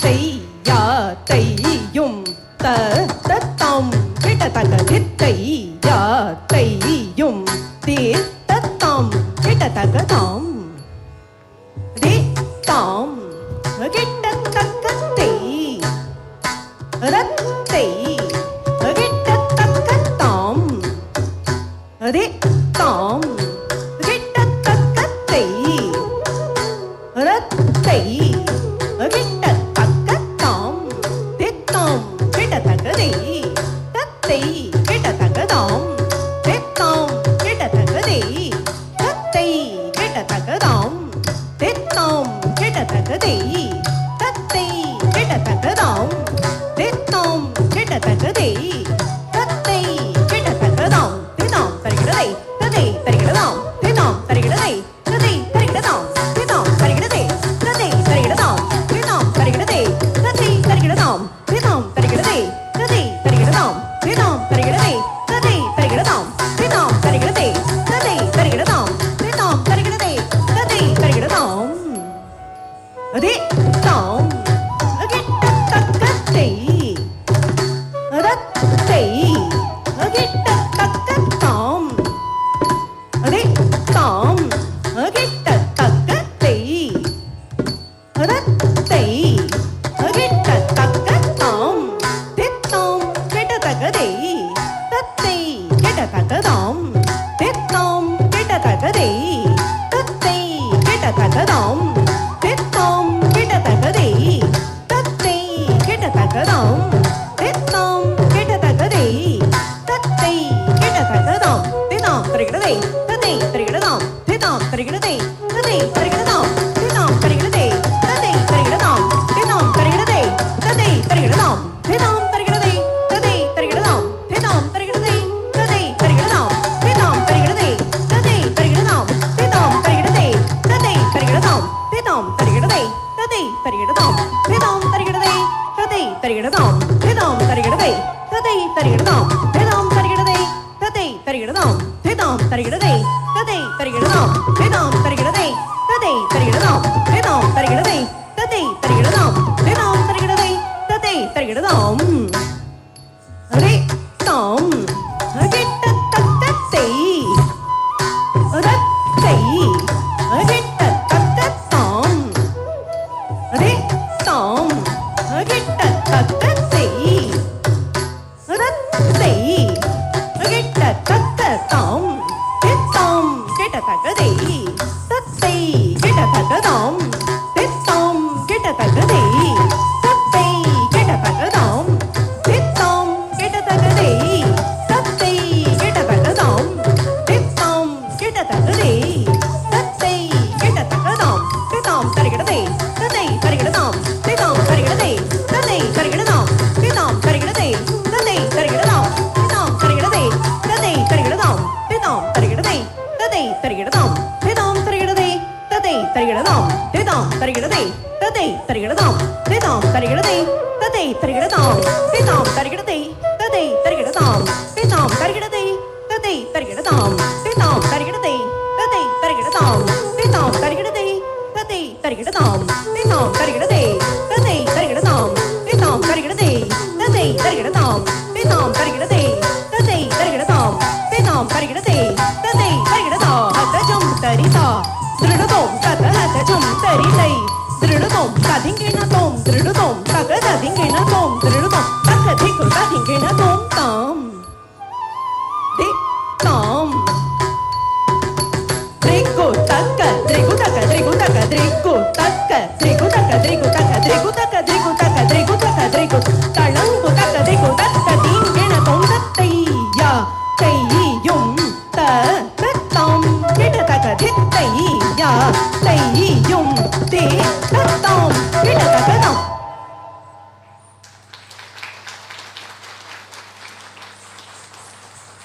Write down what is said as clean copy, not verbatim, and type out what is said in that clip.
தையா தையும் தத்தம் கிட்டத்தக்க தித்தையா தையும் தீர்த்தம் கிட்டத்தக்க தாம் தாம் கிட்டத்தக்க தை ரத்தை கிட்டத்தக்க தாம் தாம் கிட்டத்தக்க தை ரத்தை கிட்டத்தக்க தாம் தித்தாம் கிட்டத்தக்கதை தத்தை கிட்டத்தக்கதாம் தித்தாம் கிட்டத்தக்கதை தத்தை கிட்டத்தக்கதாம் தித்தாம் கிட்டத்தக்கதை தத்தை கிட்டத்தக்கதாம் தித்தாம் கிட்டத்தக்கதை தத்தை கிட்டத்தக்கதாம் திதாம் தருகிறதை ததை தருகிறதாம் திதாம் தருகிறதை ததை தருகிறதாம் திதாம் தருகிறதை ததை தருகிறதாம் திதாம் தருகிறதை ததை தருகிறதாம் திதாம் தருகிறதை ததை தருகிறதாம் திதாம் தருகிறதை ததை தருகிறதாம் திதாம் தருகிறதை ததை தருகிறதாம் திதாம் தருகிறதை ததை தருகிறதாம் அதே தாம் கிட்டத்தக்கத்தை ரத்தை கிட்டத்தக்க தாம் அதே தாம் கிட்டத்தக்கத்தை ரத்தை கிட்டத்தக்க தாம் தித்தாம் கிட்டத்தக்கதை தத்தை கிட்டத்தக்கதாம் தித்தாம் கிட்டத்தக்கதை தத்தை கிட்டத்தக்கதாம் தித்தாம் கிட்டத்தக்கதை தத்தை கிட்டத்தக்கதாம் தித்தாம் கிட்டத்தக்கதை தத்தை கிட்டத்தக்கதாம் திதாம் தருகிறதை ததை தருகிறதாம் திதாம் தருகிறதை ததை தருகிறதாம் திதாம் தருகிறதை ததை தருகிறதாம் திதாம் தருகிறதை ததை தருகிறதாம் திதாம் தருகிறதை ததை தருகிறதாம் திதாம் தருகிறதை ததை தருகிறதாம் திதாம் தருகிறதை ததை தருகிறதாம் திதாம் தருகிறதை ததை தருகிறதாம் திதாம் தருகிறதை ததை தருகிறதாம் திதாம் தருகிறதை ததை தருகிறதாம் திதாம் தருகிறதை ததை தருகிறதாம் திதாம் தருகிறதை ததை தருகிறதாம் திதாம் தருகிறதை ததை தருகிறதாம் திதாம் தருகிறதை ததை தருகிறதாம் திதாம் தருகிறதை ததை தருகிறதாம் திதாம் தருகிறதை ததை தருகிறதாம் அரே தாம் கிட்டத்தக்கத்தை ரத்தை கிட்டத்தக்க தாம் அரே தாம் கிட்டத்தக்கத்தை ரத்தை கிட்டத்தக்க தாம் தித்தாம் கிட்டத்தக்கதை தத்தை கிட்டத்தக்கதாம் தித்தாம் கிட்டத்தக்கதை தத்தை கிட்டத்தக்கதாம் தித்தாம் கிட்டத்தக்கதை தத்தை கிட்டத்தக்கதாம் தித்தாம் கிட்டத்தக்கதை தத்தை கிட்டத்தக்கதாம் திதாம் தருகிறதை ததை தருகிறதாம் திதாம் தருகிறதை ததை தருகிறதாம் திதாம் தருகிறதை ததை தருகிறதாம் திதாம் தருகிறதை ததை தருகிறதாம் திதாம் தருகிறதை ததை தருகிறதாம் திதாம் தருகிறதை ததை தருகிறதாம் திதாம் தருகிறதை ததை தருகிறதாம் திதாம் தருகிறதை ததை தருகிறதாம் திதாம் தருகிறதை ததை தருகிறதாம் திதாம் தருகிறதை ததை தருகிறதாம் திதாம் தருகிறதை ததை தருகிறதாம் திதாம் தருகிறதை ததை தருகிறதாம் திதாம் தருகிறதை ததை தருகிறதாம் திதாம் தருகிறதை ததை தருகிறதாம் திதாம் தருகிறதை ததை தருகிறதாம் திதாம் தருகிறதை ததை தருகிறதா ஹதஜம் தரிதா திருடுதோம் கத ஹதஜம் தரிதை திருடுதோம் கதிங்கிணதோம் திருடுதோம் ககததிங்கிணதோம் திருடுதோம் ககதிக்கு கதிங்கிணதோம் தாம் தி தாம் திரிகு தக்க திரிகு தக்க திரிகு தக்க திரிகு தக்க திரிகு தக்க திரிகு தக்க திரிகு தக்க திரிகு தக்க திரிகு தக்க